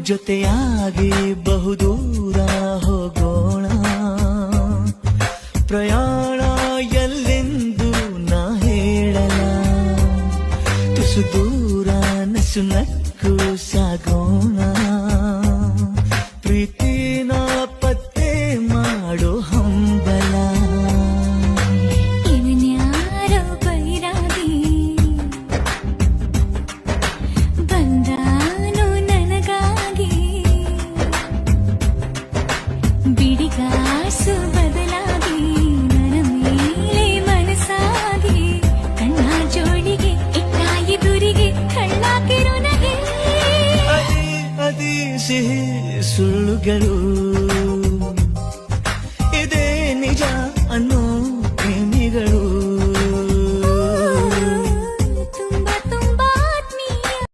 ಜೊತೆಯಾಗಿ ಬಹುದೂರ ಹೋಗೋಣ, ಪ್ರಯಾಣ ಎಲ್ಲೆಂದು ನಾ ಹೇಳಲ, ತುಸು ದೂರ ನಸು ನಕ್ಕು ಸಾಗೋಣ, ಪ್ರೀತಿನ ಪತ್ತೆ ಮಾಡೋ ಹಂಬಲ. ಇವನ್ಯಾರೋ ಬೈರಾಗಿ ಬಂದಾನು ನನಗಾಗಿ, ಬಿಡಿಗಾಸು ಬದಲಾಗಿ ನನ್ನ ಮೇಲೆ ಮನಸ್ಸಾಗಿ, ಕಣ್ಣ ಜೋಳಿಗೆ ಇಟ್ಟ ಎದುರಿಗೆ ಕಳ್ಳಾಕಿರೋ ನಗೆ. ಅದಿ ಸಿಹಿ ಸುಳ್ಳುಗಳು